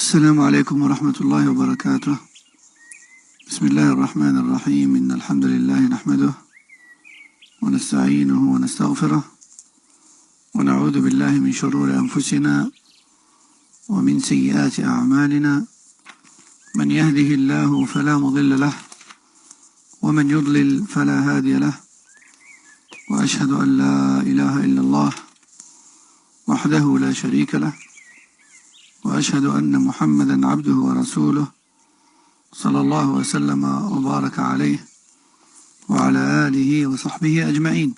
السلام عليكم ورحمة الله وبركاته. بسم الله الرحمن الرحيم. إن الحمد لله نحمده ونستعينه ونستغفره ونعوذ بالله من شرور أنفسنا ومن سيئات أعمالنا. من يهده الله فلا مضل له ومن يضلل فلا هادي له، وأشهد أن لا إله إلا الله وحده لا شريك له، وأشهد أن محمدا عبده ورسوله صلى الله وسلم وبارك عليه وعلى آله وصحبه أجمعين.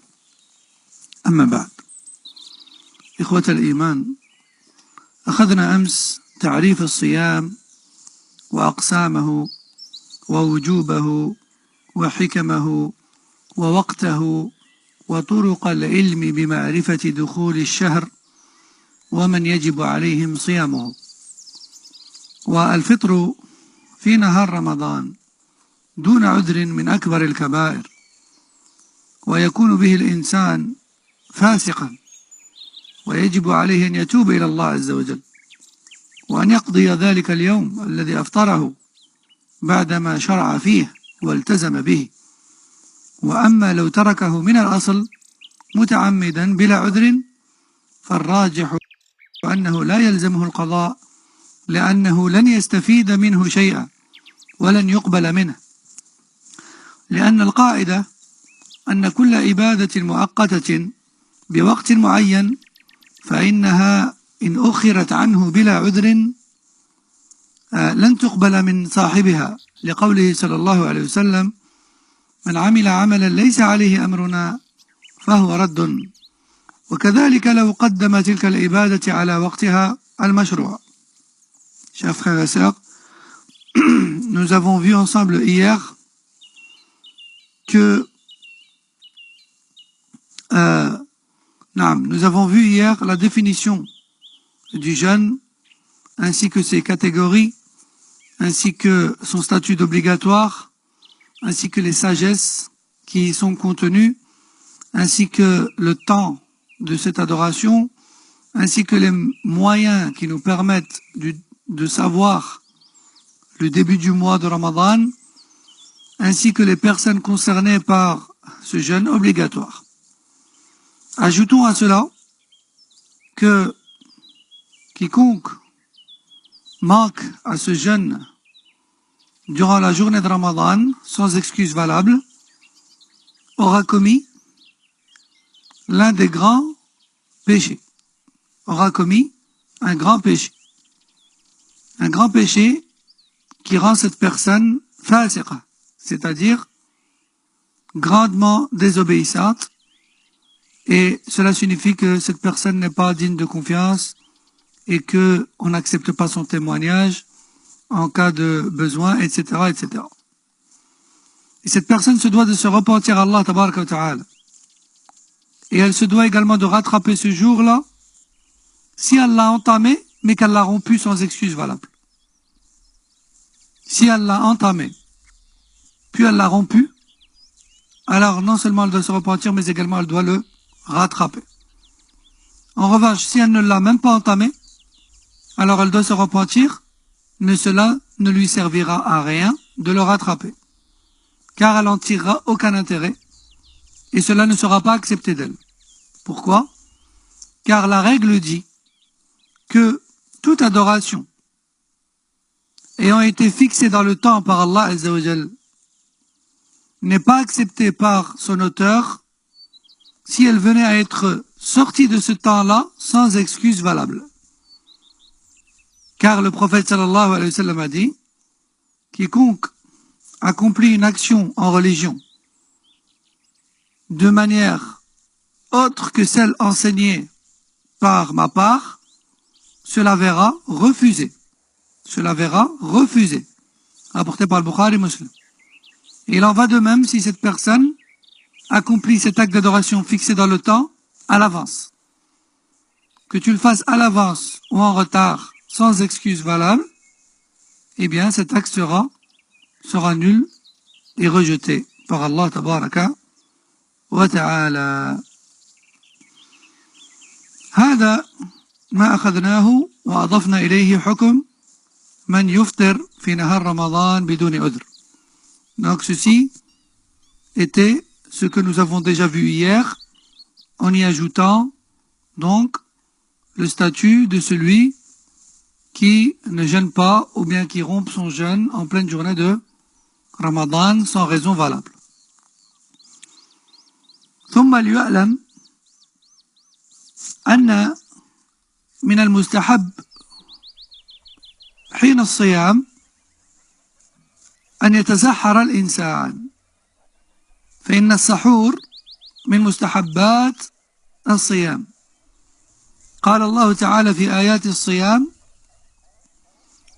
أما بعد، إخوة الإيمان، أخذنا أمس تعريف الصيام وأقسامه ووجوبه وحكمه ووقته وطرق العلم بمعرفة دخول الشهر ومن يجب عليهم صيامه. والفطر في نهار رمضان دون عذر من أكبر الكبائر، ويكون به الإنسان فاسقا، ويجب عليه أن يتوب إلى الله عز وجل وأن يقضي ذلك اليوم الذي أفطره بعدما شرع فيه والتزم به. وأما لو تركه من الأصل متعمدا بلا عذر فالراجح أنه لا يلزمه القضاء، لأنه لن يستفيد منه شيئا ولن يقبل منه، لأن القاعدة أن كل عبادة مؤقتة بوقت معين فإنها إن أخرت عنه بلا عذر لن تقبل من صاحبها، لقوله صلى الله عليه وسلم: من عمل عملا ليس عليه أمرنا فهو رد. وكذلك لو قدم تلك العبادة على وقتها المشروع. Chers frères et sœurs, nous avons vu ensemble hier que nous avons vu hier la définition du jeûne ainsi que ses catégories, ainsi que son statut d'obligatoire, ainsi que les sagesses qui y sont contenues, ainsi que le temps de cette adoration, ainsi que les moyens qui nous permettent de savoir le début du mois de Ramadan, ainsi que les personnes concernées par ce jeûne obligatoire. Ajoutons à cela que quiconque manque à ce jeûne durant la journée de Ramadan sans excuse valable aura commis l'un des grands péchés, aura commis un grand péché. Un grand péché qui rend cette personne fasiqa, c'est-à-dire grandement désobéissante, et cela signifie que cette personne n'est pas digne de confiance et que on n'accepte pas son témoignage en cas de besoin, etc., etc. Et cette personne se doit de se repentir à Allah tabaraka wa ta'ala. Et elle se doit également de rattraper ce jour-là si elle l'a entamé, mais qu'elle l'a rompu sans excuse valable. Si elle l'a entamé, puis elle l'a rompu, alors non seulement elle doit se repentir, mais également elle doit le rattraper. En revanche, si elle ne l'a même pas entamé, alors elle doit se repentir, mais cela ne lui servira à rien de le rattraper, car elle n'en tirera aucun intérêt, et cela ne sera pas accepté d'elle. Pourquoi? Car la règle dit que toute adoration ayant été fixée dans le temps par Allah Azza wa Jal n'est pas acceptée par son auteur si elle venait à être sortie de ce temps-là sans excuse valable. Car le prophète sallallahu alayhi wa sallam a dit: quiconque accomplit une action en religion de manière autre que celle enseignée par ma part, cela verra refusé. Cela verra refusé. Apporté par le Bukhari Muslim. Et il en va de même si cette personne accomplit cet acte d'adoration fixé dans le temps à l'avance. Que tu le fasses à l'avance ou en retard, sans excuse valable, eh bien cet acte sera nul et rejeté par Allah tabaraka wa ta'ala. هذا ما أخذناه وأضفنا إليه حكم من يفطر في نهار رمضان بدون عذر. Donc ceci était ce que nous avons déjà vu hier, en y ajoutant donc le statut de celui qui ne jeûne pas ou bien qui rompt son jeûne en pleine journée de Ramadan sans raison valable. ثم ليعلم أن من المستحب حين الصيام أن يتسحر الإنسان، فإن السحور من مستحبات الصيام. قال الله تعالى في آيات الصيام: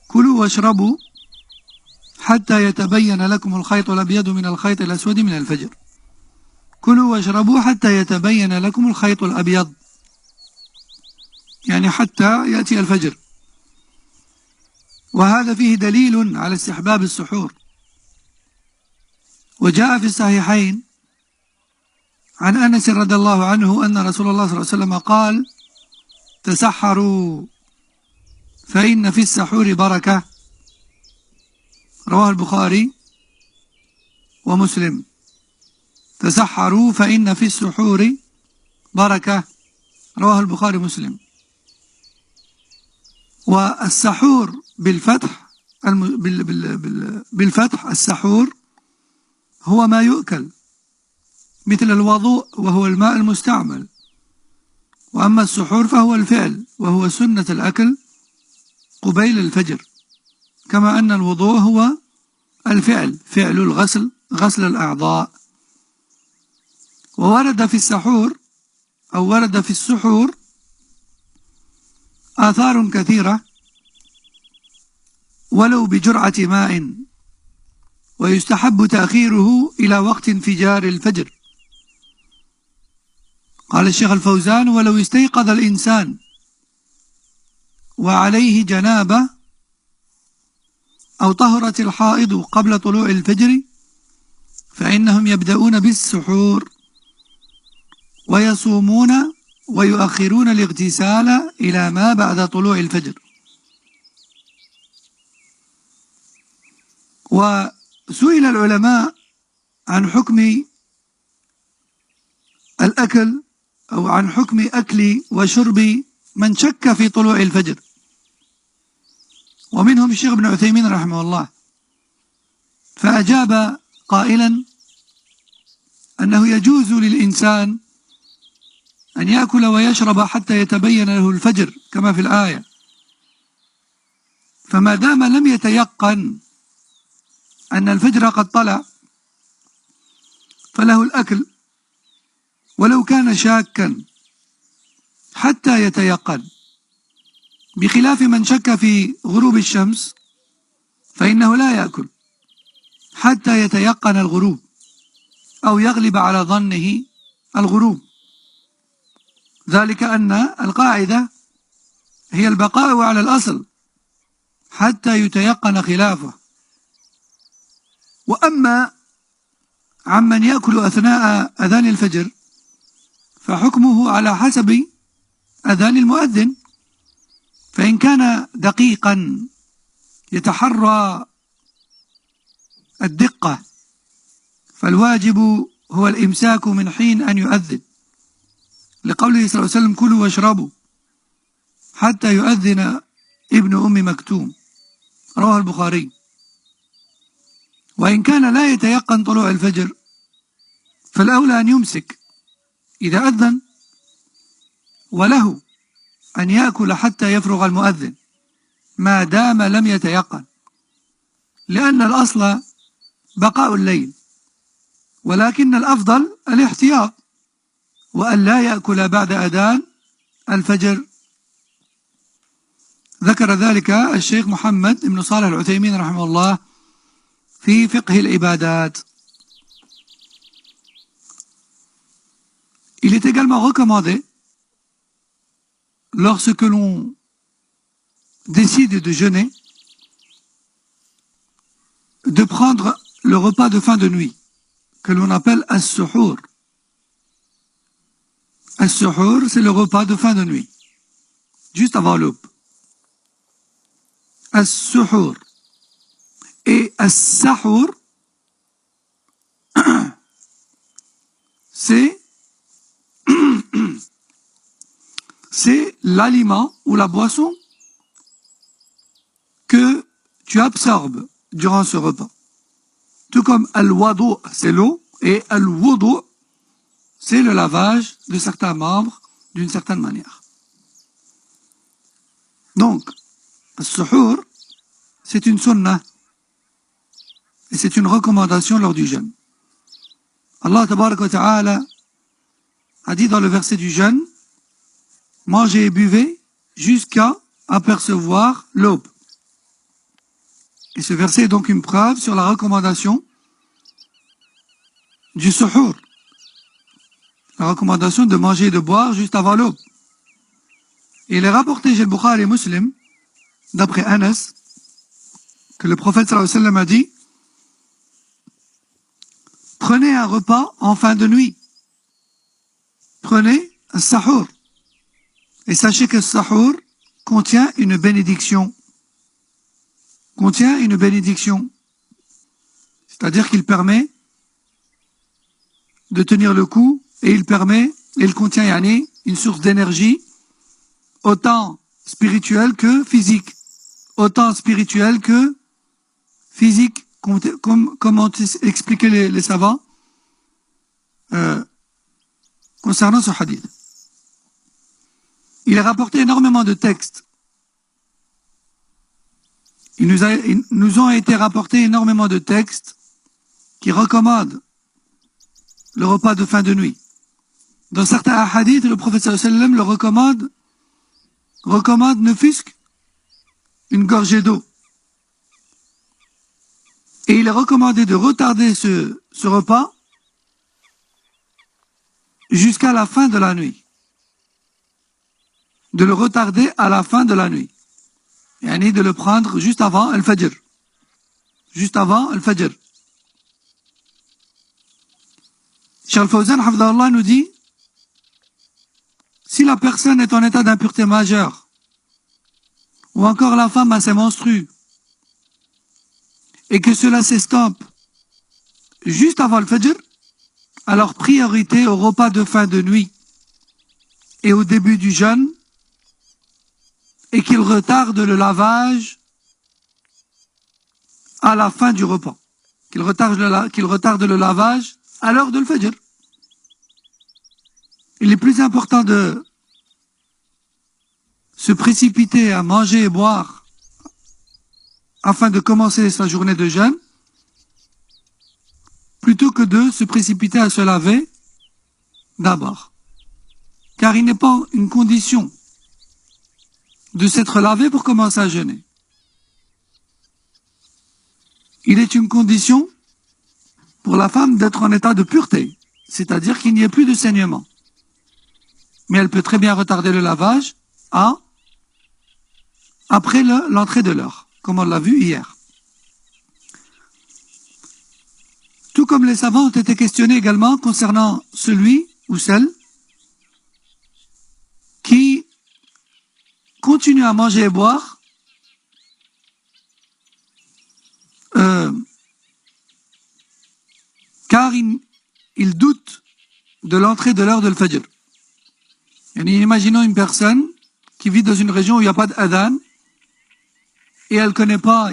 كلوا واشربوا حتى يتبين لكم الخيط الأبيض من الخيط الأسود من الفجر. كلوا واشربوا حتى يتبين لكم الخيط الأبيض، يعني حتى يأتي الفجر. وهذا فيه دليل على استحباب السحور. وجاء في الصحيحين عن أنس رضي الله عنه أن رسول الله صلى الله عليه وسلم قال: تسحروا فإن في السحور بركة. رواه البخاري ومسلم. تسحروا فإن في السحور بركة. رواه البخاري ومسلم. والسحور بالفتح السحور هو ما يؤكل مثل الوضوء وهو الماء المستعمل. وأما السحور فهو الفعل وهو سنة الأكل قبيل الفجر، كما أن الوضوء هو الفعل، فعل الغسل، غسل الأعضاء. وورد في السحور أو ورد في السحور آثار كثيرة ولو بجرعة ماء، ويستحب تأخيره إلى وقت انفجار الفجر. قال الشيخ الفوزان: ولو استيقظ الإنسان وعليه جنابة أو طهرت الحائض قبل طلوع الفجر فإنهم يبدأون بالسحور ويصومون ويؤخرون الاغتسال إلى ما بعد طلوع الفجر. وسئل العلماء عن حكم الأكل أو عن حكم أكل وشرب من شك في طلوع الفجر، ومنهم الشيخ ابن عثيمين رحمه الله، فأجاب قائلا أنه يجوز للإنسان أن يأكل ويشرب حتى يتبين له الفجر كما في الآية، فما دام لم يتيقن أن الفجر قد طلع فله الأكل ولو كان شاكا حتى يتيقن، بخلاف من شك في غروب الشمس فإنه لا يأكل حتى يتيقن الغروب أو يغلب على ظنه الغروب. ذلك أن القاعدة هي البقاء على الأصل حتى يتيقن خلافه. وأما عمن يأكل أثناء أذان الفجر فحكمه على حسب أذان المؤذن، فإن كان دقيقا يتحرى الدقة فالواجب هو الإمساك من حين أن يؤذن، لقوله صلى الله عليه وسلم: كلوا واشربوا حتى يؤذن ابن أم مكتوم. رواه البخاري. وإن كان لا يتيقن طلوع الفجر فالأولى أن يمسك إذا أذن، وله أن يأكل حتى يفرغ المؤذن ما دام لم يتيقن، لأن الأصل بقاء الليل، ولكن الأفضل الاحتياط وأن لا يأكل بعد أذان الفجر. ذكر ذلك الشيخ محمد بن صالح العثيمين رحمه الله في فقه العبادات. Il est également recommandé, lorsque l'on décide de jeûner, de prendre le repas de fin de nuit, que l'on appelle as-suhour. As-suhour, c'est le repas de fin de nuit, juste avant l'aube. as-suhur. Et as-sahur, c'est l'aliment ou la boisson que tu absorbes durant ce repas. Tout comme al-wadu, c'est l'eau, et al-wudu, c'est le lavage de certains membres d'une certaine manière. Donc, al-suhur, c'est une sunnah, et c'est une recommandation lors du jeûne. Allah tabaraka wa ta'ala a dit dans le verset du jeûne, mangez et buvez jusqu'à apercevoir l'aube. Et ce verset est donc une preuve sur la recommandation du suhur. La recommandation de manger et de boire juste avant l'aube. Et il est rapporté chez le Bukhari et Muslim, d'après Anas, que le prophète sallallahu alayhi wa sallam a dit, prenez un repas en fin de nuit. Prenez un sahur. Et sachez que le sahur contient une bénédiction. Contient une bénédiction. C'est-à-dire qu'il permet de tenir le coup et il contient une source d'énergie autant spirituelle que physique. Autant spirituelle que physique, comme ont expliqué les savants concernant ce hadith. Il est rapporté énormément de textes. Il nous ont été rapportés énormément de textes qui recommandent le repas de fin de nuit. Dans certains hadiths, le prophète sallallahu alayhi wa sallam le recommande ne fût-ce qu'une gorgée d'eau. Et il est recommandé de retarder ce repas jusqu'à la fin de la nuit. De le retarder à la fin de la nuit. Yani de le prendre juste avant al-fajr. Juste avant al-fajr. Cheikh Al-Fawzan, hafidhahullah, nous dit, si la personne est en état d'impureté majeure, ou encore la femme a ses menstrues, et que cela s'estompe juste avant le fajr, alors priorité au repas de fin de nuit et au début du jeûne, et qu'il retarde le lavage à la fin du repas. Qu'il retarde le lavage à l'heure de le fajr. Il est plus important de se précipiter à manger et boire afin de commencer sa journée de jeûne, plutôt que de se précipiter à se laver d'abord. Car il n'est pas une condition de s'être lavé pour commencer à jeûner. Il est une condition pour la femme d'être en état de pureté, c'est-à-dire qu'il n'y ait plus de saignement. Mais elle peut très bien retarder le lavage après l'entrée de l'heure, comme on l'a vu hier. Tout comme les savants ont été questionnés également concernant celui ou celle qui continue à manger et boire car il doute de l'entrée de l'heure de l'Fajr. Imaginons une personne qui vit dans une région où il n'y a pas d'adhan et elle ne connaît pas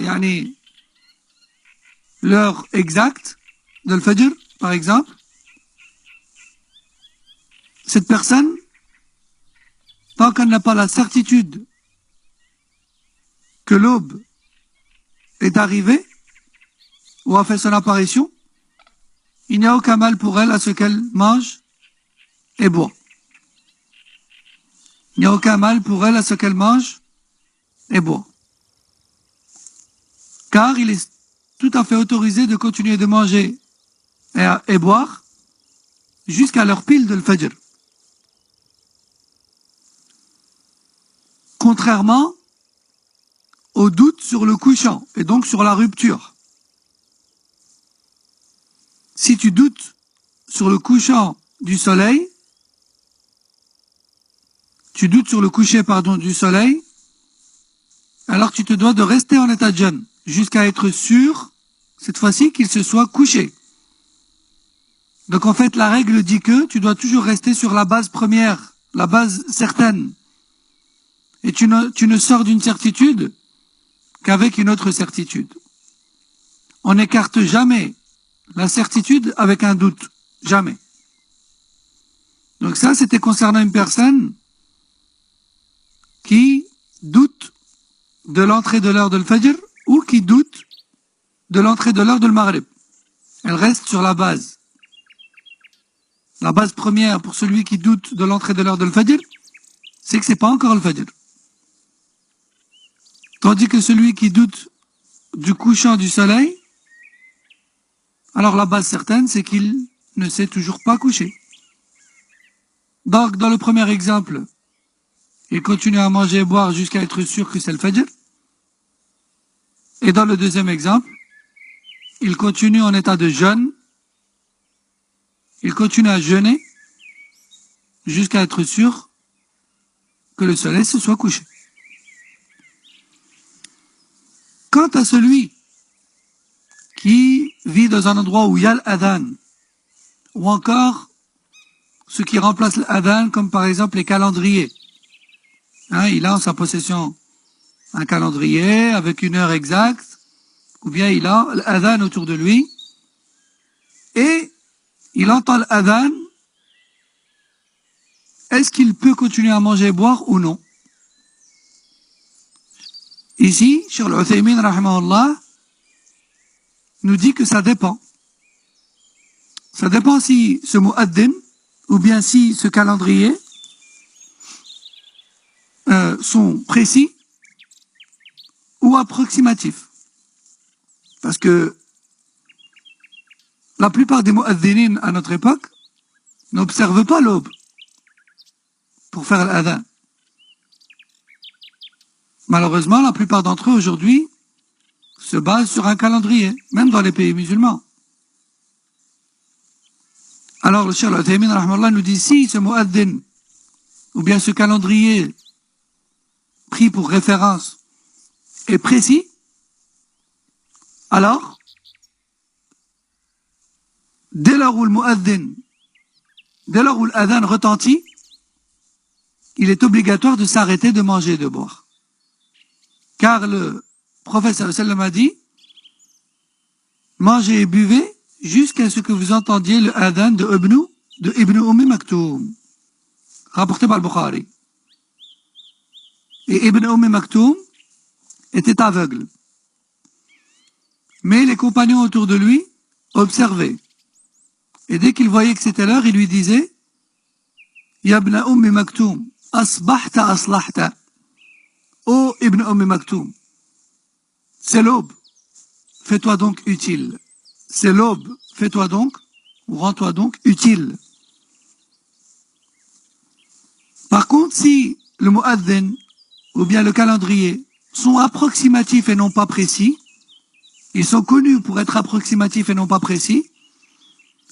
l'heure exacte de l'Fajr, par exemple. Cette personne, tant qu'elle n'a pas la certitude que l'aube est arrivée ou a fait son apparition, il n'y a aucun mal pour elle à ce qu'elle mange et boit. Il n'y a aucun mal pour elle à ce qu'elle mange et boit. Car il est tout à fait autorisé de continuer de manger et boire jusqu'à l'heure pile de l'Fajr. Contrairement au doute sur le couchant et donc sur la rupture. Si tu doutes sur le couchant du soleil, tu doutes sur le coucher du soleil, alors tu te dois de rester en état de jeûne jusqu'à être sûr, cette fois-ci, qu'il se soit couché. Donc en fait, la règle dit que tu dois toujours rester sur la base première, la base certaine. Et tu ne sors d'une certitude qu'avec une autre certitude. On n'écarte jamais la certitude avec un doute. Jamais. Donc ça, c'était concernant une personne qui doute de l'entrée de l'heure de l'Fajr ou qui doute de l'entrée de l'heure de l'Maghrib. Elle reste sur la base. La base première pour celui qui doute de l'entrée de l'heure de l'Fajr, c'est que c'est pas encore le Fajr. Tandis que celui qui doute du couchant du soleil, alors la base certaine, c'est qu'il ne s'est toujours pas couché. Donc, dans le premier exemple, il continue à manger et boire jusqu'à être sûr que c'est le Fajr. Et dans le deuxième exemple, il continue en état de jeûne. Il continue à jeûner jusqu'à être sûr que le soleil se soit couché. Quant à celui qui vit dans un endroit où il y a l'adhan, ou encore ce qui remplace l'adhan, comme par exemple les calendriers. Il a en sa possession un calendrier avec une heure exacte, ou bien il a l'adhan autour de lui, et il entend l'adhan. Est-ce qu'il peut continuer à manger et boire ou non? Ici, Cheikh Al-Uthaymin, rahimahullah, nous dit que ça dépend. Ça dépend si ce mu'addin, ou bien si ce calendrier, sont précis ou approximatifs. Parce que la plupart des mu'addinines à notre époque n'observent pas l'aube pour faire l'adhan. Malheureusement, la plupart d'entre eux aujourd'hui se basent sur un calendrier, même dans les pays musulmans. Alors le Cheikh Al-Uthaymin rahmallah nous dit, si ce mu'addin, ou bien ce calendrier pris pour référence est précis, alors dès lors où le mu'addin, dès lors où l'adhan retentit, il est obligatoire de s'arrêter de manger et de boire. Car le prophète sallallahu alayhi wa sallam a dit, mangez et buvez jusqu'à ce que vous entendiez le adhan de Ibn Maktoum, rapporté par le Bukhari. Et Ibn Maktoum était aveugle. Mais les compagnons autour de lui observaient. Et dès qu'ils voyaient que c'était l'heure, ils lui disaient, Ya ibn Maktoum, asbahta aslahta. Ô Ibn Maktoum, c'est l'aube, fais-toi donc utile. C'est l'aube, fais-toi donc, ou rends-toi donc utile. Par contre, si le mu'adhin, ou bien le calendrier, sont approximatifs et non pas précis, ils sont connus pour être approximatifs et non pas précis,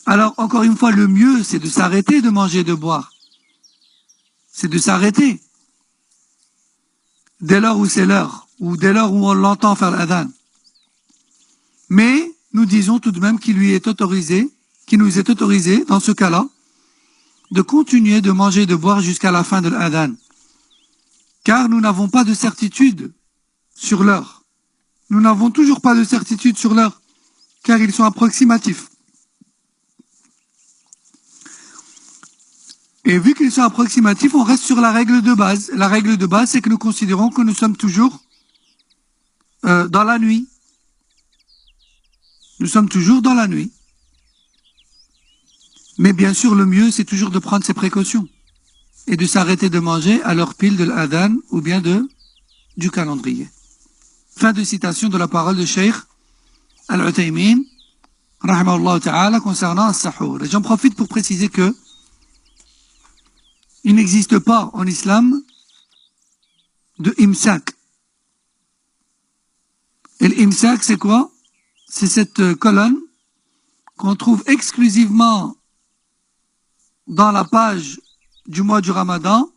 alors encore une fois, le mieux, c'est de s'arrêter de manger et de boire. C'est de s'arrêter. Dès lors où c'est l'heure, ou dès lors où on l'entend faire l'adhan. Mais nous disons tout de même qu'il nous est autorisé, dans ce cas-là, de continuer de manger et de boire jusqu'à la fin de l'adhan. Car nous n'avons pas de certitude sur l'heure. Nous n'avons toujours pas de certitude sur l'heure, car ils sont approximatifs. Et vu qu'ils sont approximatifs, on reste sur la règle de base. La règle de base, c'est que nous considérons que nous sommes toujours dans la nuit. Nous sommes toujours dans la nuit. Mais bien sûr, le mieux, c'est toujours de prendre ses précautions et de s'arrêter de manger à l'heure pile de l'adhan ou bien du calendrier. Fin de citation de la parole de Cheikh Al-Uthaymin, rahimahullah ta'ala, concernant as-sahur. Et j'en profite pour préciser que il n'existe pas en islam de imsak. Et l'imsak, c'est quoi? C'est cette colonne qu'on trouve exclusivement dans la page du mois du Ramadan.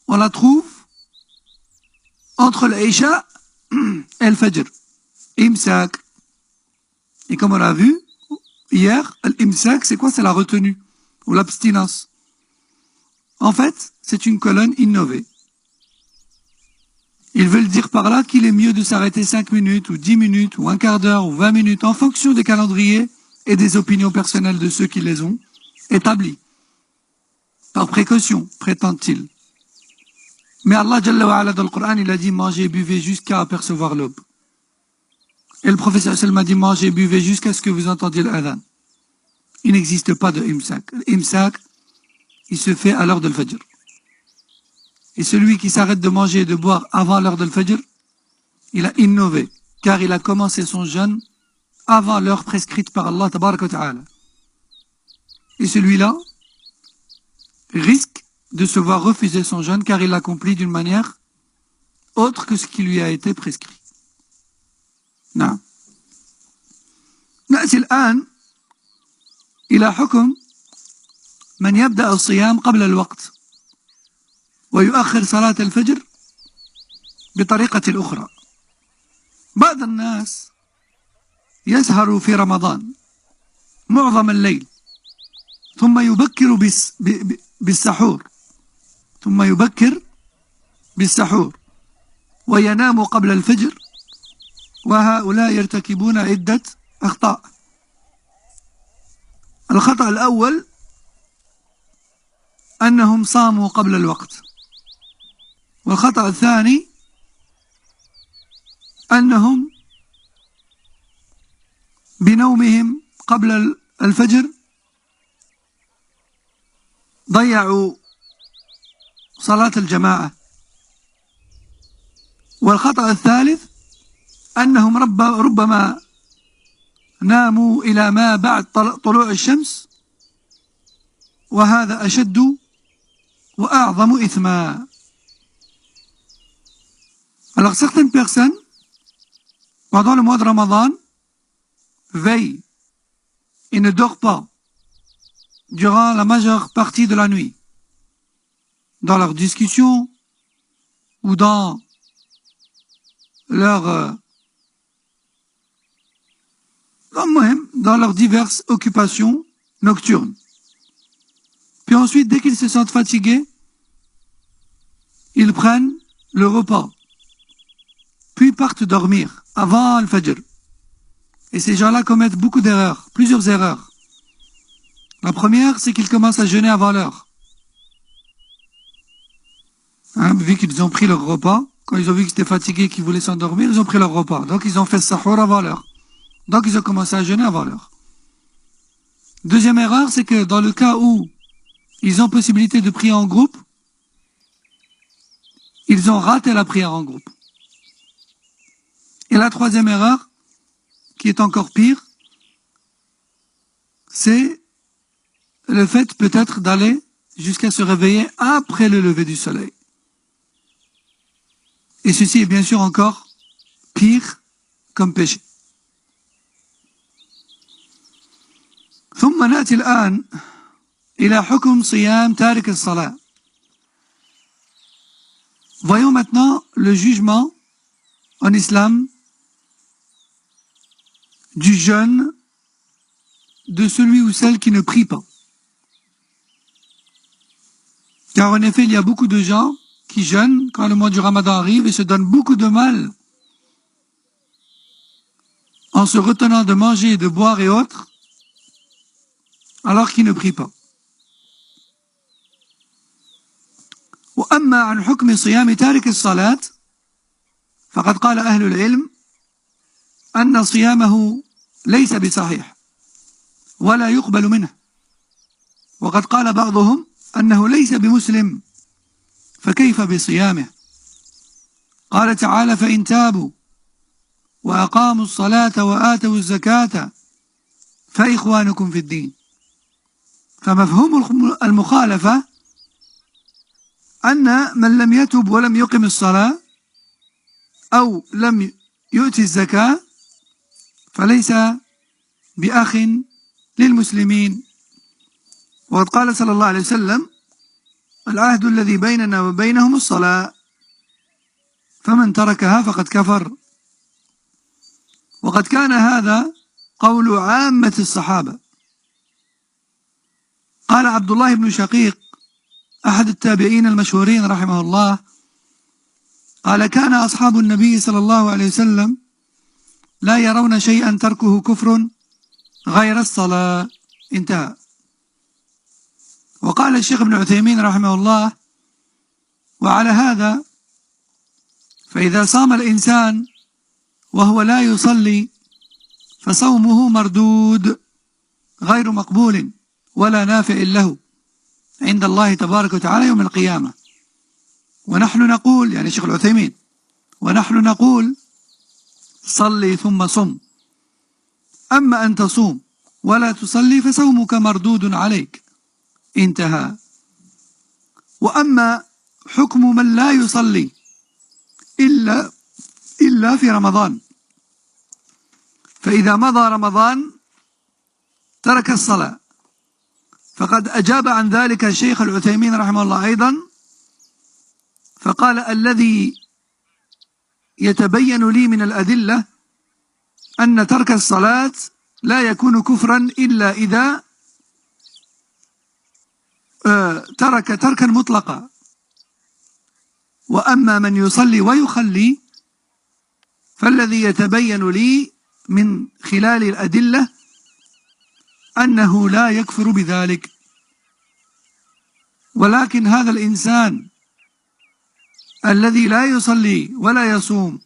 On la trouve entre l'Isha et le Fajr. Imsak. Et comme on l'a vu hier, l'Imsak, c'est quoi? C'est la retenue ou l'abstinence. En fait, c'est une colonne innovée. Ils veulent dire par là qu'il est mieux de s'arrêter 5 minutes ou 10 minutes ou un quart d'heure ou 20 minutes en fonction des calendriers et des opinions personnelles de ceux qui les ont établis. Par précaution, prétendent-ils. Mais Allah Jalla wa Ala dans le Coran, il a dit mangez et buvez jusqu'à apercevoir l'aube. Et le prophète sallallahu alayhi wa sallam a dit mangez et buvez jusqu'à ce que vous entendiez l'adhan. Il n'existe pas de imsak. L'imsak, il se fait à l'heure de l'Fajr. Et celui qui s'arrête de manger et de boire avant l'heure de l'Fajr, il a innové, car il a commencé son jeûne avant l'heure prescrite par Allah tabaraka wa ta'ala. Et celui-là risque de se voir refuser son jeûne car il l'accomplit d'une manière autre que ce qui lui a été prescrit. نعم. نأتي الآن إلى حكم من يبدأ الصيام قبل الوقت ويؤخر صلاة الفجر بطريقة أخرى. بعض الناس يسهر في رمضان معظم الليل ثم يبكر بالسحور وينام قبل الفجر وهؤلاء يرتكبون عدة أخطاء. الخطأ الأول أنهم صاموا قبل الوقت، والخطأ الثاني أنهم بنومهم قبل الفجر ضيعوا صلاة الجماعة، والخطأ الثالث أنهم ربما ناموا إلى ما بعد طلوع الشمس وهذا أشد وأعظم إثما. Alors certaines personnes, pendant le mois de Ramadan, veillent et ne dorment pas durant la majeure partie de la nuit, dans leurs discussions ou dans leurs diverses occupations nocturnes. Puis ensuite, dès qu'ils se sentent fatigués, ils prennent le repas, puis partent dormir avant le Fajr. Et ces gens-là commettent beaucoup d'erreurs, plusieurs erreurs. La première, c'est qu'ils commencent à jeûner avant l'heure. Vu qu'ils ont pris leur repas, quand ils ont vu qu'ils étaient fatigués, qu'ils voulaient s'endormir, ils ont pris leur repas. Donc ils ont fait sahur avant l'heure. Donc ils ont commencé à jeûner avant l'heure. Deuxième erreur, c'est que dans le cas où ils ont possibilité de prier en groupe, ils ont raté la prière en groupe. Et la troisième erreur, qui est encore pire, c'est le fait peut-être d'aller jusqu'à se réveiller après le lever du soleil. Et ceci est bien sûr encore pire comme péché. ثم نأتي الآن إلى حكم صيام تارك الصلاة. Voyons maintenant le jugement en islam du jeûne de celui ou celle qui ne prie pas. Car en effet, il y a beaucoup de gens qui jeûnent quand le mois du Ramadan arrive et se donnent beaucoup de mal en se retenant de manger, de boire et autres, alors qu'ils ne prient pas. وأما عن حكم صيام تارك الصلاة فقد قال أهل العلم أن صيامه ليس بصحيح ولا يقبل منه، وقد قال بعضهم أنه ليس بمسلم فكيف بصيامه؟ قال تعالى فإن تابوا وأقاموا الصلاة وآتوا الزكاة فإخوانكم في الدين. فمفهوم المخالفة أن من لم يتب ولم يقم الصلاة أو لم يؤتي الزكاة فليس بأخ للمسلمين. وقد قال صلى الله عليه وسلم العهد الذي بيننا وبينهم الصلاة فمن تركها فقد كفر. وقد كان هذا قول عامة الصحابة. قال عبد الله بن شقيق أحد التابعين المشهورين رحمه الله، قال كان أصحاب النبي صلى الله عليه وسلم لا يرون شيئا تركه كفر غير الصلاة. انتهى. وقال الشيخ ابن عثيمين رحمه الله: وعلى هذا فإذا صام الإنسان وهو لا يصلي فصومه مردود غير مقبول ولا نافع له عند الله تبارك وتعالى يوم القيامة. ونحن نقول، يعني الشيخ العثيمين، ونحن نقول: صلي ثم صم. أما أن تصوم ولا تصلي فصومك مردود عليك. انتهى. وأما حكم من لا يصلي إلا في رمضان، فإذا مضى رمضان ترك الصلاة، فقد أجاب عن ذلك الشيخ العثيمين رحمه الله أيضا، فقال: الذي يتبين لي من الأدلة أن ترك الصلاة لا يكون كفرا إلا إذا ترك تركا مطلقا. وأما من يصلي ويخلي فالذي يتبين لي من خلال الأدلة أنه لا يكفر بذلك. ولكن هذا الإنسان الذي لا يصلي ولا يصوم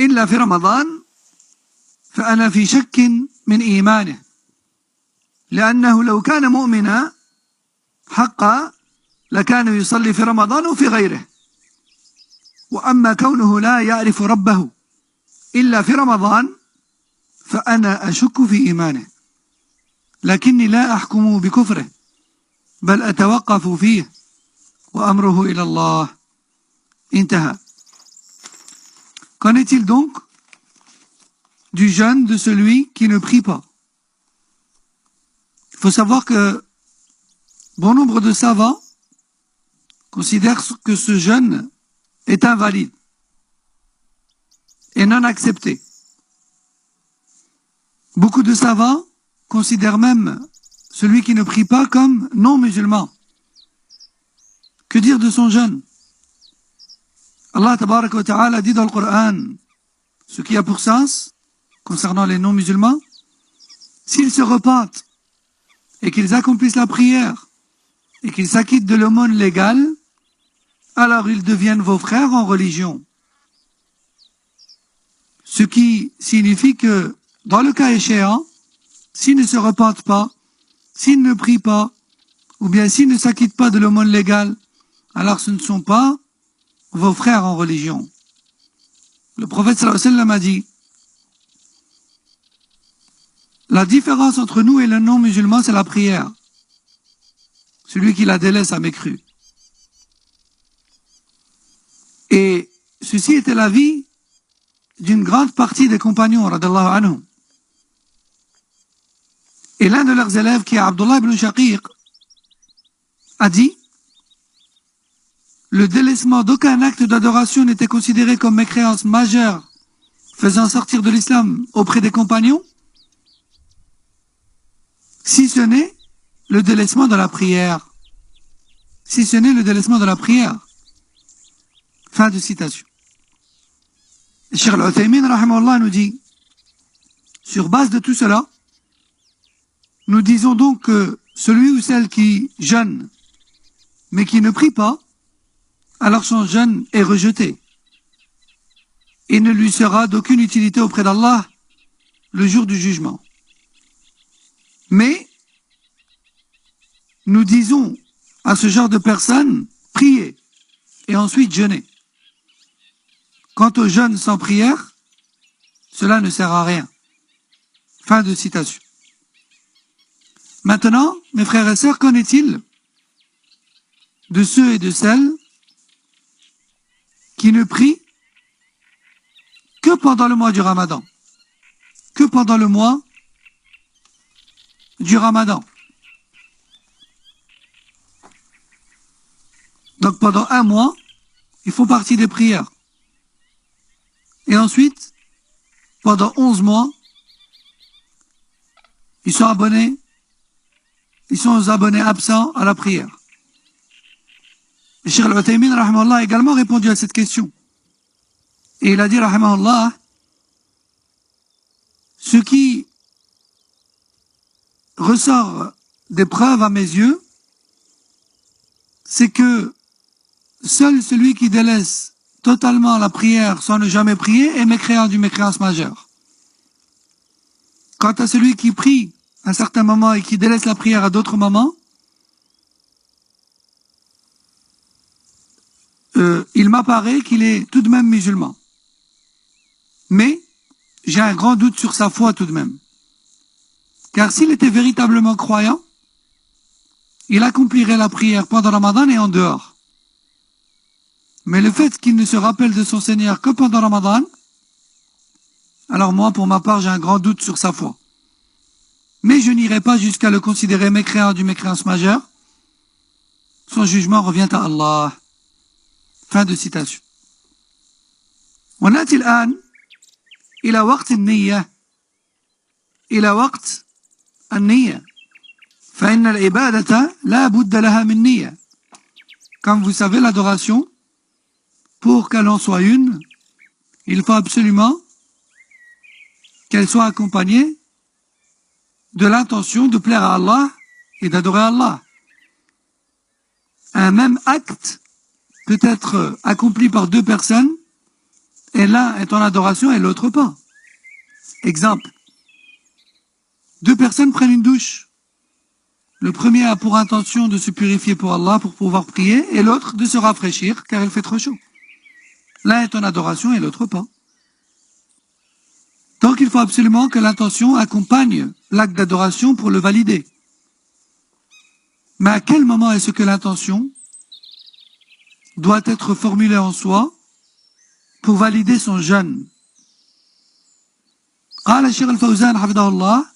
إلا في رمضان فأنا في شك من إيمانه، لأنه لو كان مؤمنا حقا لكان يصلي في رمضان وفي غيره. وأما كونه لا يعرف ربه إلا في رمضان فأنا أشك في إيمانه، لكني لا أحكم بكفره بل أتوقف فيه وأمره إلى الله. انتهى. Qu'en est-il donc du jeûne de celui qui ne prie pas? Il faut savoir que bon nombre de savants considèrent que ce jeûne est invalide et non accepté. Beaucoup de savants considèrent même celui qui ne prie pas comme non musulman. Que dire de son jeûne? Allah tabaraka wa ta'ala dit dans le Coran ce qui a pour sens concernant les non-musulmans: s'ils se repentent et qu'ils accomplissent la prière et qu'ils s'acquittent de l'aumône légale, alors ils deviennent vos frères en religion. Ce qui signifie que, dans le cas échéant, s'ils ne se repentent pas, s'ils ne prient pas, ou bien s'ils ne s'acquittent pas de l'aumône légale, alors ce ne sont pas vos frères en religion. Le prophète sallallahu alayhi wa sallam a dit: la différence entre nous et le non-musulman, c'est la prière. Celui qui la délaisse a mécru. Et ceci était l'avis d'une grande partie des compagnons, radallahu anhum. Et l'un de leurs élèves, qui est Abdullah ibn Shaqiq, a dit: le délaissement d'aucun acte d'adoration n'était considéré comme mécréance majeure faisant sortir de l'islam auprès des compagnons, si ce n'est le délaissement de la prière. Si ce n'est le délaissement de la prière. Fin de citation. Cheikh Al-Uthaymin rahimahullah nous dit: sur base de tout cela, nous disons donc que celui ou celle qui jeûne mais qui ne prie pas, alors son jeûne est rejeté et ne lui sera d'aucune utilité auprès d'Allah le jour du jugement. Mais nous disons à ce genre de personnes: priez et ensuite jeûnez. Quant au jeûne sans prière, cela ne sert à rien. Fin de citation. Maintenant, mes frères et sœurs, qu'en est-il de ceux et de celles qui ne prient que pendant le mois du Ramadan? Que pendant le mois du Ramadan. Donc pendant un mois, ils font partie des prières. Et ensuite, pendant 11 mois, ils sont abonnés absents à la prière. Et Cheikh Al-Uthaymin, rahimahullah, a également répondu à cette question. Et il a dit, rahimahullah, ce qui ressort des preuves à mes yeux, c'est que seul celui qui délaisse totalement la prière sans ne jamais prier est mécréant d'une mécréance majeure. Quant à celui qui prie à un certain moment et qui délaisse la prière à d'autres moments, il m'apparaît qu'il est tout de même musulman. Mais j'ai un grand doute sur sa foi tout de même. Car s'il était véritablement croyant, il accomplirait la prière pendant Ramadan et en dehors. Mais le fait qu'il ne se rappelle de son Seigneur que pendant Ramadan, alors moi, pour ma part, j'ai un grand doute sur sa foi. Mais je n'irai pas jusqu'à le considérer mécréant d'une mécréance majeure. Son jugement revient à Allah. Fin de citation. ونأتي الآن إلى وقت النية إلى وقت النية فإن العبادة لا بد لها من نية. Comme vous savez, l'adoration, pour qu'elle en soit une, il faut absolument qu'elle soit accompagnée de l'intention de plaire à Allah et d'adorer Allah. Un même acte peut être accompli par deux personnes et l'un est en adoration et l'autre pas. Exemple. Deux personnes prennent une douche. Le premier a pour intention de se purifier pour Allah pour pouvoir prier et l'autre de se rafraîchir car il fait trop chaud. L'un est en adoration et l'autre pas. Donc il faut absolument que l'intention accompagne l'acte d'adoration pour le valider. Mais à quel moment est-ce que l'intention doit être formulée en soi pour valider son jeûne? قال الشيخ الفوزان حفظه الله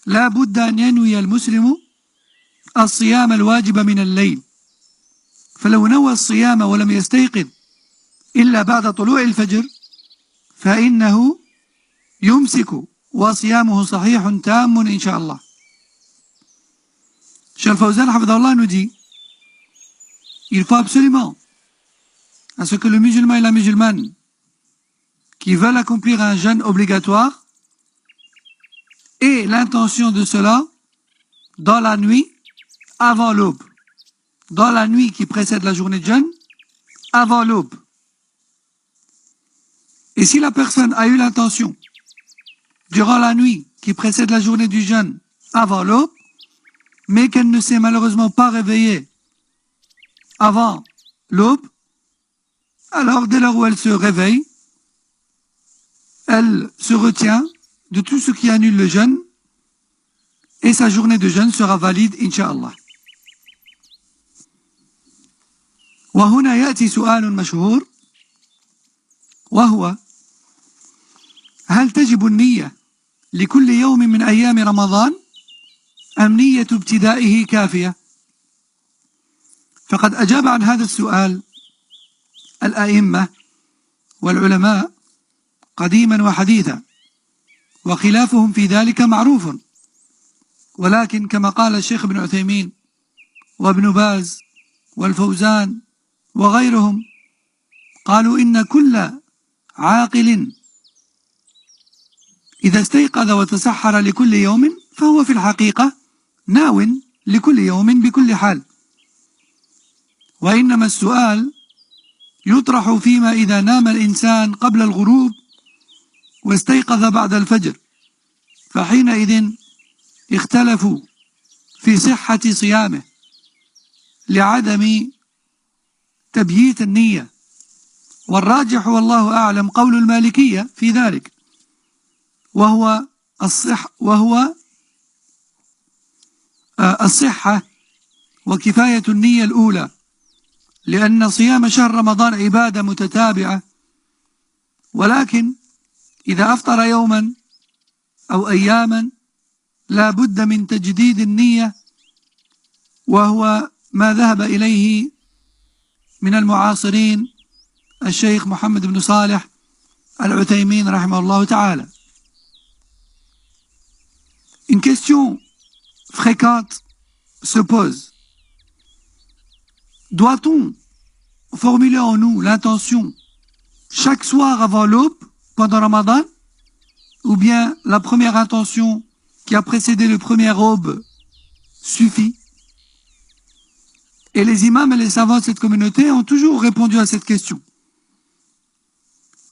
لا بد أن ينوي المسلم الصيام الواجب من الليل فلو نوى الصيام ولم يستيقظ إلا بعد طلوع الفجر فإنه يمسك وصيامه صحيح تام إن شاء الله. Cheikh Al-Fawzan حفظه الله nous dit il faut absolument à ce que le musulman et la musulmane qui veulent accomplir un jeûne obligatoire aient l'intention de cela dans la nuit avant l'aube. Dans la nuit qui précède la journée de jeûne, avant l'aube. Et si la personne a eu l'intention, durant la nuit qui précède la journée du jeûne, avant l'aube, mais qu'elle ne s'est malheureusement pas réveillée avant l'aube, alors dès lors où elle se réveille, elle se retient de tout ce qui annule le jeûne et sa journée de jeûne sera valide, Inch'Allah. وهنا يأتي سؤال مشهور وهو هل تجب النية لكل يوم من أيام رمضان أم نية ابتدائه كافية؟ فقد أجاب عن هذا السؤال الأئمة والعلماء قديما وحديثا وخلافهم في ذلك معروف ولكن كما قال الشيخ ابن عثيمين وابن باز والفوزان وغيرهم قالوا إن كل عاقل إذا استيقظ وتسحر لكل يوم فهو في الحقيقة ناو لكل يوم بكل حال وإنما السؤال يطرح فيما إذا نام الإنسان قبل الغروب واستيقظ بعد الفجر فحينئذ اختلفوا في صحة صيامه لعدم تبييت النية والراجح والله أعلم قول المالكية في ذلك وهو الصحة وكفاية النية الأولى لأن صيام شهر رمضان عبادة متتابعة ولكن إذا أفطر يوما أو أياما لا بد من تجديد النية وهو ما ذهب إليه من المعاصرين الشيخ محمد بن صالح Al-Uthaymin rahimahullah ta'ala. Une question fréquente se pose. Doit-on formuler en nous l'intention chaque soir avant l'aube pendant Ramadan, ou bien la première intention qui a précédé le premier aube suffit? Et les imams et les savants de cette communauté ont toujours répondu à cette question.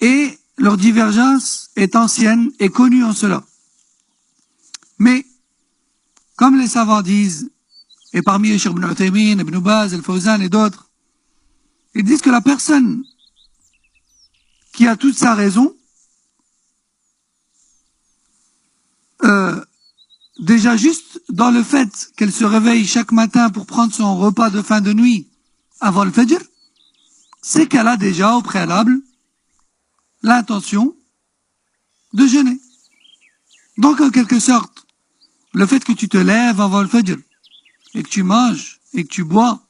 Et leur divergence est ancienne et connue en cela. Mais, comme les savants disent, et parmi eux Cheikh Ibn Uthaymin, Ibn Baz, Al-Fawzan et d'autres, ils disent que la personne qui a toute sa raison, déjà juste dans le fait qu'elle se réveille chaque matin pour prendre son repas de fin de nuit avant le Fajr, c'est qu'elle a déjà au préalable l'intention de jeûner. Donc en quelque sorte, le fait que tu te lèves avant le Fajr et que tu manges et que tu bois,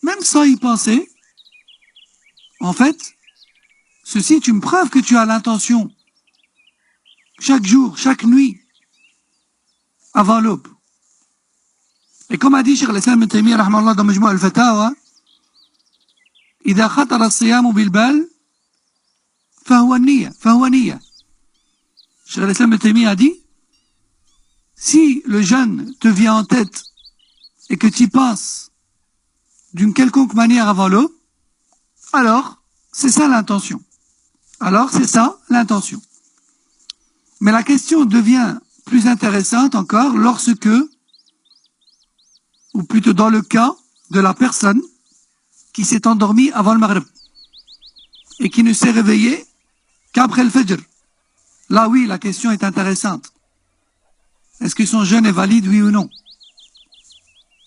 même sans y penser, en fait, ceci est une preuve que tu as l'intention chaque jour, chaque nuit, avant l'aube. Et comme a dit Cheikh al-Islam ibn Taymiyyah rahimahullah dans Majmu' al-Fatawa, إذا خطر الصيام بالبال فهو النية. Cheikh al-Islam ibn Taymiyyah a dit, si le jeûne te vient en tête et que tu y penses d'une quelconque manière avant l'aube, alors c'est ça l'intention. Mais la question devient plus intéressante encore lorsque, ou plutôt dans le cas de la personne qui s'est endormie avant le Maghrib et qui ne s'est réveillée qu'après le Fajr. Là oui, la question est intéressante. Est-ce que son jeûne est valide, oui ou non?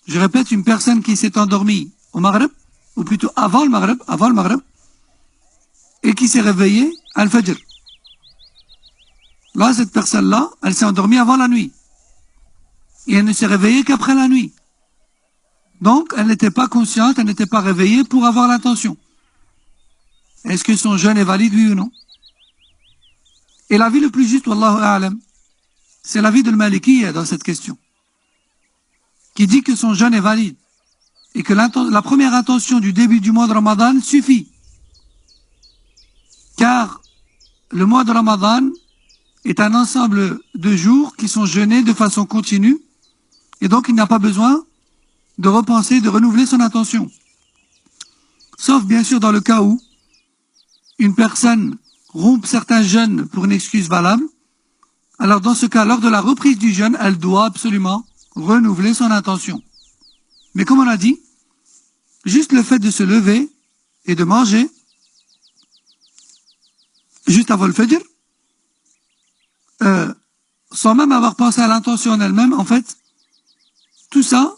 Je répète, une personne qui s'est endormie au Maghrib, ou plutôt avant le Maghrib, et qui s'est réveillée à Al-Fajr. Là, cette personne-là, elle s'est endormie avant la nuit. Et elle ne s'est réveillée qu'après la nuit. Donc, elle n'était pas consciente, elle n'était pas réveillée pour avoir l'intention. Est-ce que son jeûne est valide, oui ou non? Et l'avis le plus juste, wallahu a'lam, c'est l'avis de l'Malikiyya dans cette question, qui dit que son jeûne est valide, et que la première intention du début du mois de Ramadan suffit. Car le mois de Ramadan est un ensemble de jours qui sont jeûnés de façon continue, et donc il n'a pas besoin de repenser, de renouveler son intention. Sauf bien sûr dans le cas où une personne rompt certains jeûnes pour une excuse valable. Alors dans ce cas, lors de la reprise du jeûne, elle doit absolument renouveler son intention. Mais comme on a dit, juste le fait de se lever et de manger, juste avant le Fajr, sans même avoir pensé à l'intention en elle-même, en fait, tout ça,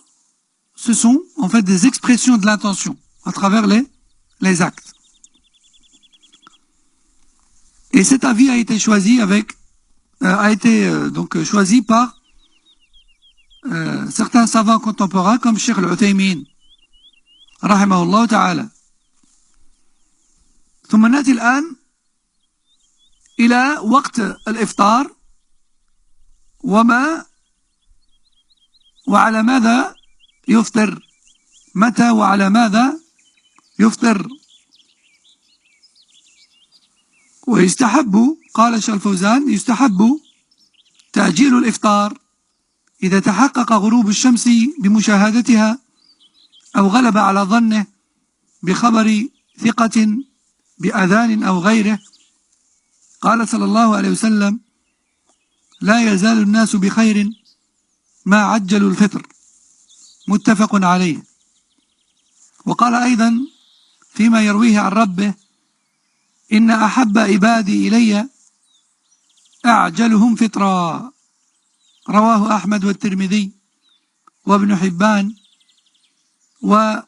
ce sont en fait des expressions de l'intention à travers les actes. Et cet avis a été choisi choisi par certains savants contemporains comme Cheikh al-Uthaymin rahimahullah ta'ala. ثم نأتي الآن إلى وقت الإفطار وعلى ماذا يفطر، متى وعلى ماذا يفطر. ويستحب، قال الشيخ الفوزان، يستحب تأجيل الإفطار إذا تحقق غروب الشمس بمشاهدتها أو غلب على ظنه بخبر ثقة بأذان أو غيره. قال صلى الله عليه وسلم: لا يزال الناس بخير ما عجلوا الفطر، متفق عليه. وقال أيضا فيما يرويه عن ربه: إن أحب عبادي إلي أعجلهم فطرا، رواه أحمد والترمذي وابن حبان. وسند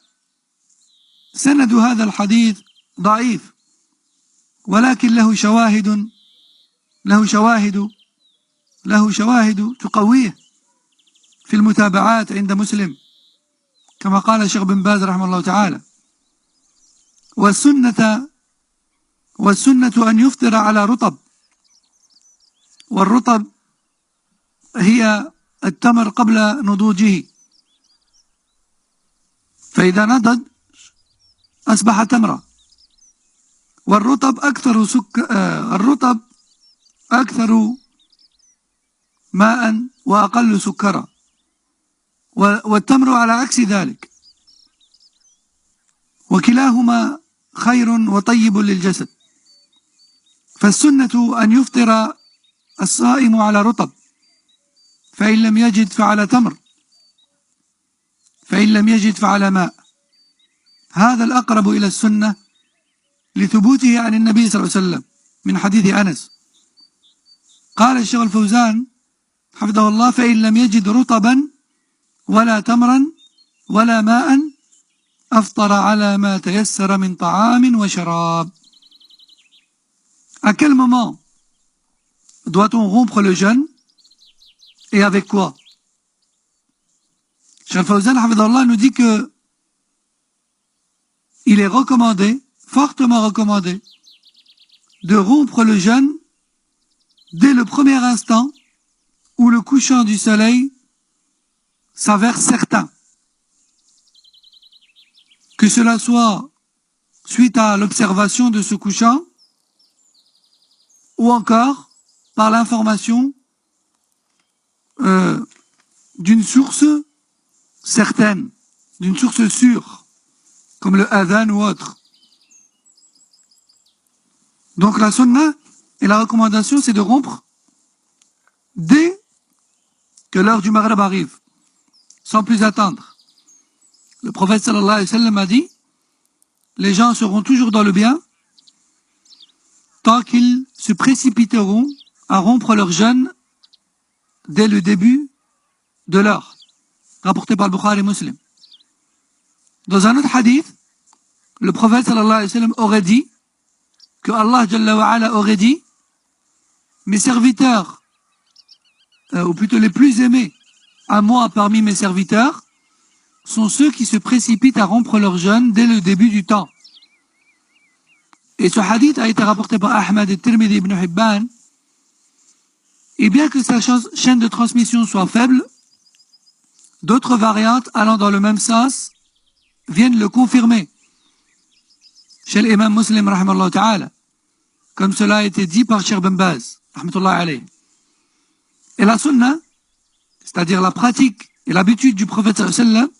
هذا الحديث ضعيف، ولكن له شواهد تقويه في المتابعات عند مسلم، كما قال الشيخ بن باز رحمه الله تعالى. والسنة والسنة أن يفطر على رطب، والرطب هي التمر قبل نضوجه، فإذا نضج أصبح تمرة. والرطب الرطب أكثر ماء وأقل سكرا، والتمر على عكس ذلك، وكلاهما خير وطيب للجسد. فالسنة أن يفطر الصائم على رطب، فإن لم يجد فعلى تمر، فإن لم يجد فعلى ماء. هذا الأقرب إلى السنة لثبوته عن النبي صلى الله عليه وسلم من حديث أنس. قال الشيخ الفوزان حفظه الله: فإن لم يجد رطبا ولا تمرا ولا ماء أفطر على ما تيسر من طعام وشراب. À quel moment doit-on rompre le jeûne et avec quoi? Cheikh Fawzan Hafidhahullah nous dit que il est recommandé, fortement recommandé, de rompre le jeûne dès le premier instant où le couchant du soleil s'avère certain. Que cela soit suite à l'observation de ce couchant ou encore par l'information d'une source certaine, d'une source sûre, comme le adhan ou autre. Donc la sunna et la recommandation, c'est de rompre dès que l'heure du maghrib arrive, sans plus attendre. Le prophète sallallahu alayhi wa sallam a dit: les gens seront toujours dans le bien tant qu'ils se précipiteront à rompre leur jeûne dès le début de l'heure. Rapporté par le Bukhari et Muslim. Dans un autre hadith, le prophète sallallahu alayhi wa sallam aurait dit que Allah Jalla wa Ala aurait dit: mes serviteurs, ou plutôt les plus aimés à moi parmi mes serviteurs, sont ceux qui se précipitent à rompre leur jeûne dès le début du temps. Et ce hadith a été rapporté par Ahmad et Tirmidhi ibn Hibban. Et bien que sa chaîne de transmission soit faible, d'autres variantes allant dans le même sens viennent le confirmer chez l'imam Muslim rahimahullah ta'ala, comme cela a été dit par Cheikh Ben Baz rahmatullah alayhi. Et la sunna, c'est-à-dire la pratique et l'habitude du prophète sallallahu alayhi wa sallam,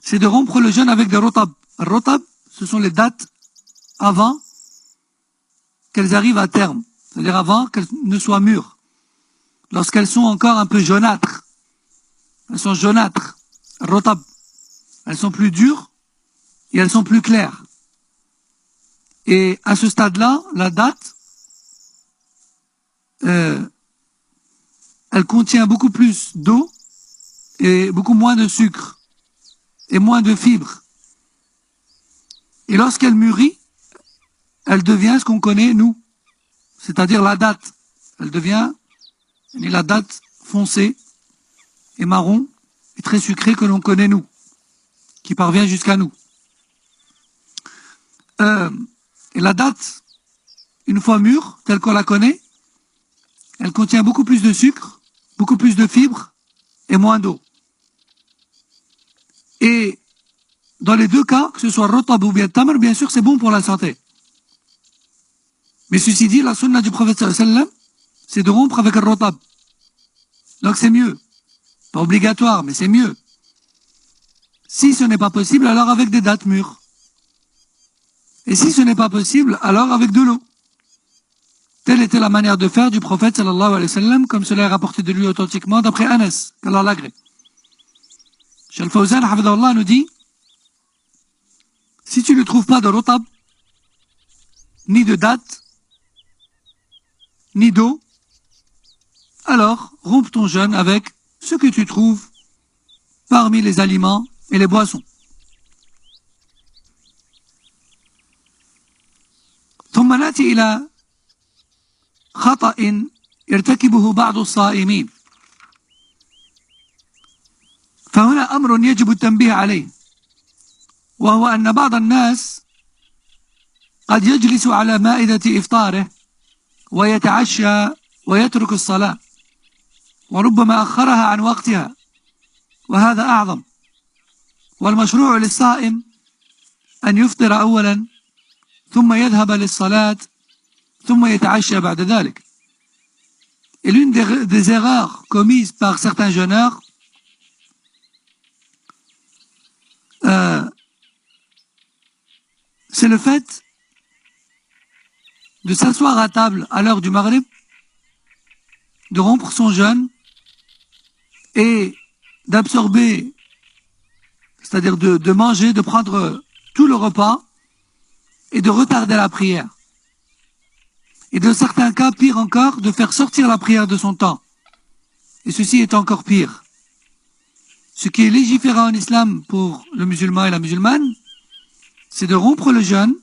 c'est de rompre le jeûne avec des rotab. Rotab, ce sont les dates avant qu'elles arrivent à terme, c'est-à-dire avant qu'elles ne soient mûres, lorsqu'elles sont encore un peu jaunâtres. Elles sont jaunâtres, rotab. Elles sont plus dures et elles sont plus claires. Et à ce stade-là, la date, elle contient beaucoup plus d'eau et beaucoup moins de sucre et moins de fibres. Et lorsqu'elle mûrit, elle devient ce qu'on connaît, nous, c'est-à-dire la date. Elle devient la date foncée et marron et très sucrée que l'on connaît, nous, qui parvient jusqu'à nous. Et la date, une fois mûre, telle qu'on la connaît, elle contient beaucoup plus de sucre, beaucoup plus de fibres et moins d'eau. Et dans les deux cas, que ce soit rotab ou bien tamr, bien sûr c'est bon pour la santé. Mais ceci dit, la sunna du prophète sallallahu alayhi wa sallam, c'est de rompre avec le rotab. Donc c'est mieux. Pas obligatoire, mais c'est mieux. Si ce n'est pas possible, alors avec des dates mûres. Et si ce n'est pas possible, alors avec de l'eau. Telle était la manière de faire du prophète sallallahu alayhi wa sallam, comme cela est rapporté de lui authentiquement d'après Anas, qu'Allah l'agrée. Cheikh Al-Fawzan Hafidhahullah nous dit: si tu ne trouves pas de rotab, ni de date, ni d'eau, alors romps ton jeûne avec ce que tu trouves parmi les aliments et les boissons. ثم نأتي إلى خطأ يرتكبه بعض الصائمين، فهنا أمر يجب التنبيه عليه، وهو أن بعض الناس قد يجلس على مائدة إفطاره ويتعشى ويترك الصلاة وربما أخرها عن وقتها وهذا أعظم. والمشروع للصائم أن يفطر أولا ثم يذهب للصلاة ثم يتعشى بعد ذلك. Et l'une des erreurs commises par certains jeûneurs c'est le fait de s'asseoir à table à l'heure du Maghrib, de rompre son jeûne et d'absorber, c'est-à-dire de manger, de prendre tout le repas et de retarder la prière. Et dans certains cas, pire encore, de faire sortir la prière de son temps. Et ceci est encore pire. Ce qui est légiféré en islam pour le musulman et la musulmane, c'est de rompre le jeûne,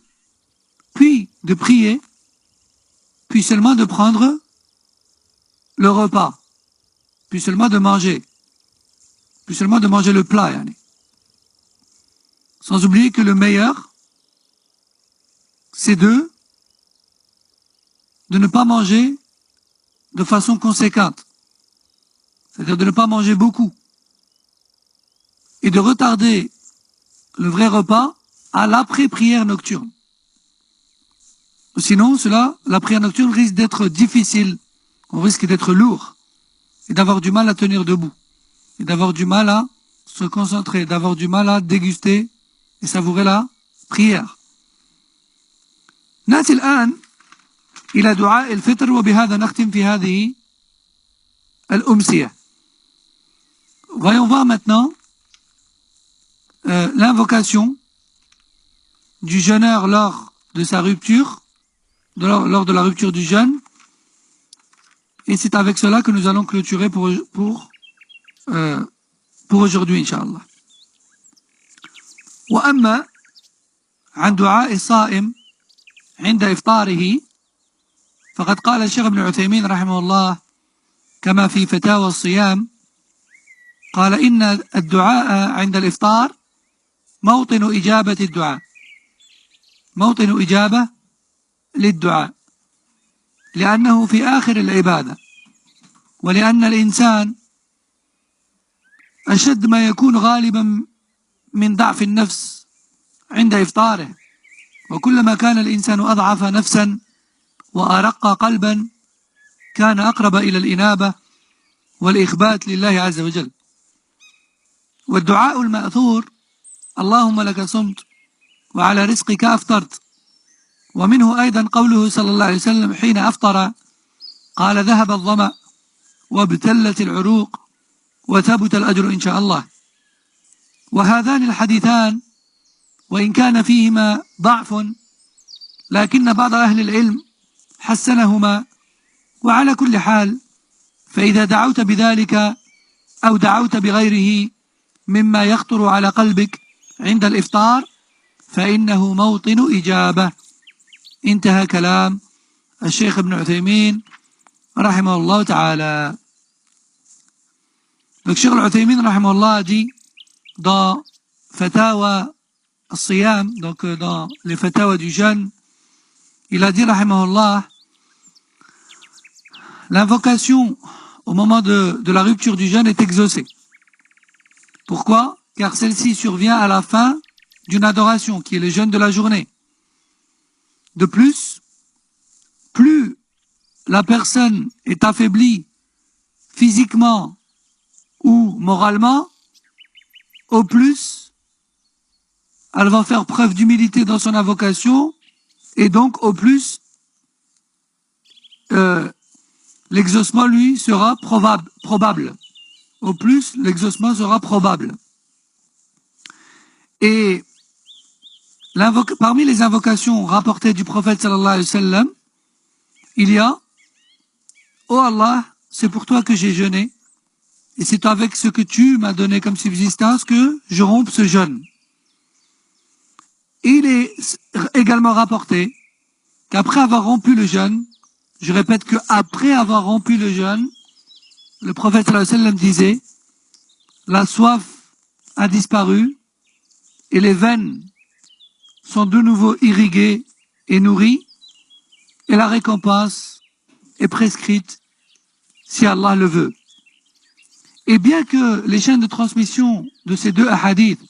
puis de prier, puis seulement de prendre le repas, puis seulement de manger, puis seulement de manger le plat. Yani. Sans oublier que le meilleur, c'est de ne pas manger de façon conséquente, c'est-à-dire de ne pas manger beaucoup, et de retarder le vrai repas à l'après-prière nocturne. Sinon, la prière nocturne risque d'être difficile, on risque d'être lourd, et d'avoir du mal à tenir debout, et d'avoir du mal à se concentrer, d'avoir du mal à déguster et savourer la prière. نأتي الآن إلى دعاء الفطر وبهذا نختم في هذه الأمسية. Voyons voir maintenant l'invocation du jeûneur lors de sa rupture, lors de la rupture du jeûne. Et c'est avec cela que nous allons clôturer pour aujourd'hui, Inch'Allah. وأما عن دعاء الصائم عند إفطاره فقد قال الشيخ ابن عثيمين رحمه الله كما في فتاوى الصيام قال إن الدعاء عند الإفطار موطن إجابة الدعاء، موطن إجابة للدعاء، لأنه في آخر العبادة، ولأن الإنسان أشد ما يكون غالبا من ضعف النفس عند إفطاره، وكلما كان الإنسان أضعف نفسا وأرق قلبا كان أقرب إلى الإنابة والإخبات لله عز وجل. والدعاء المأثور اللهم لك صمت وعلى رزقك أفطرت، ومنه أيضا قوله صلى الله عليه وسلم حين أفطر قال ذهب الظمأ وابتلت العروق وثبت الأجر إن شاء الله. وهذان الحديثان وإن كان فيهما ضعف لكن بعض أهل العلم حسنهما. وعلى كل حال فإذا دعوت بذلك أو دعوت بغيره مما يخطر على قلبك عند الإفطار فإنه موطن إجابة. انتهى كلام الشيخ ابن عثيمين رحمه الله تعالى. Donc Cheikh Al-Uthaymin rahimahullah dit dans Fatawa al-Siyam, donc dans les Fatawa du jeûne, il a dit rahimahullah, l'invocation au moment de la rupture du jeûne est exaucée. Pourquoi? Car celle-ci survient à la fin d'une adoration qui est le jeûne de la journée. De plus, plus la personne est affaiblie physiquement ou moralement, au plus elle va faire preuve d'humilité dans son invocation et donc au plus l'exaucement lui sera probable. Au plus l'exaucement sera probable. Et parmi les invocations rapportées du prophète sallallahu alayhi wa sallam, il y a « Oh Allah, c'est pour toi que j'ai jeûné, et c'est avec ce que tu m'as donné comme subsistance que je rompe ce jeûne. » Il est également rapporté qu'après avoir rompu le jeûne, je répète qu'après avoir rompu le jeûne, le prophète sallallahu alayhi wa sallam disait « La soif a disparu et les veines sont de nouveau irriguées est nourri et la récompense est prescrite si Allah le veut. Et bien que les chaînes de transmission de ces deux hadiths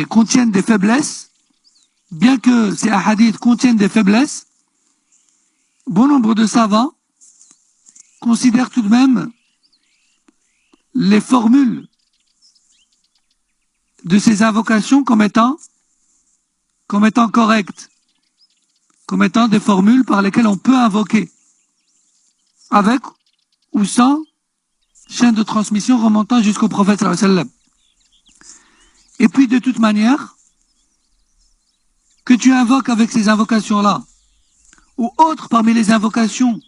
contiennent des faiblesses, bien que ces hadiths contiennent des faiblesses, bon nombre de savants considèrent tout de même les formules de ces invocations comme étant correctes, comme étant des formules par lesquelles on peut invoquer, avec ou sans chaîne de transmission remontant jusqu'au prophète sallallahu alayhi wa sallam. Et puis de toute manière, que tu invoques avec ces invocations-là, ou autres parmi les invocations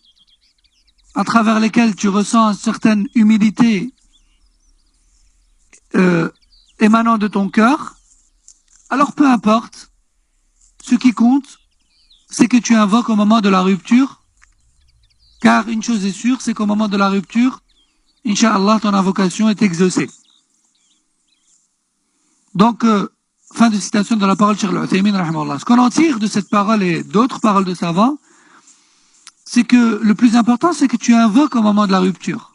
à travers lesquelles tu ressens une certaine humilité émanant de ton cœur, alors peu importe, ce qui compte, c'est que tu invoques au moment de la rupture, car une chose est sûre, c'est qu'au moment de la rupture, Inch'Allah, ton invocation est exaucée. Donc, fin de citation de la parole de Cheikh Al-Uthaymin, rahimahullah. Ce qu'on en tire de cette parole et d'autres paroles de savants, c'est que le plus important, c'est que tu invoques au moment de la rupture.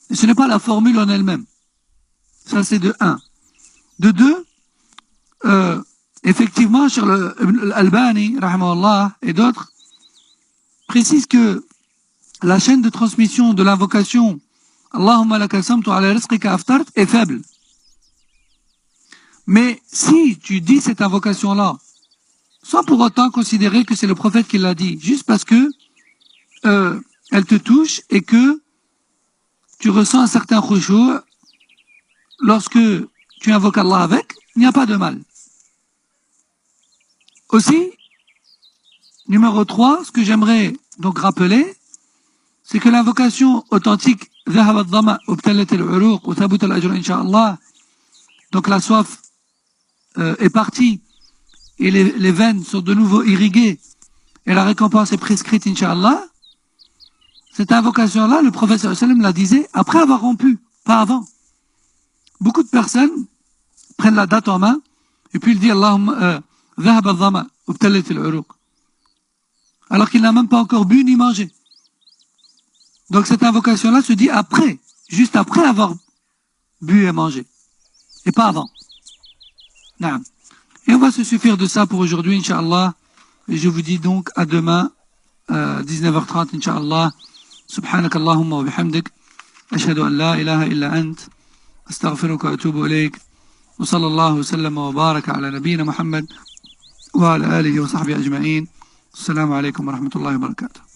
Et ce n'est pas la formule en elle-même. Ça, c'est de 1. De 2, effectivement, Cheikh Al-Albani, rahimahullah, et d'autres, précisent que la chaîne de transmission de l'invocation Allahumma laka samtu ala rizqika aftart est faible. Mais si tu dis cette invocation-là, sans pour autant considérer que c'est le prophète qui l'a dit, juste parce que elle te touche et que tu ressens un certain khushu' lorsque tu invoques Allah avec, il n'y a pas de mal. Aussi, numéro 3, ce que j'aimerais donc rappeler, c'est que l'invocation authentique ذهب الظمأ وابتلت العروق وثبت الأجر إن شاء الله, donc la soif est partie et les veines sont de nouveau irriguées et la récompense est prescrite Inch'Allah. Cette invocation-là, le prophète sallallahu alayhi wa sallam la disait après avoir rompu, pas avant. Beaucoup de personnes prennent la date en main et puis ils disent Allahumma ذهب الظمأ وابتلت العروق, alors qu'il n'a même pas encore bu ni mangé. Donc cette invocation-là se dit après, juste après avoir bu et mangé, et pas avant. Naam. Et on va se suffire de ça pour aujourd'hui, Inch'Allah. Et je vous dis donc à demain, 19h30, Inch'Allah. Subhanak Allahumma wa bihamdik. Ashhadu an la ilaha illa ant. Astaghfiruka wa atubu ilayk. Wa sallallahu sallam wa baraka ala nabiyyina Muhammad wa ala alihi wa sahbihi ajma'in. Assalamu alaikum wa rahmatullahi wa barakatuh.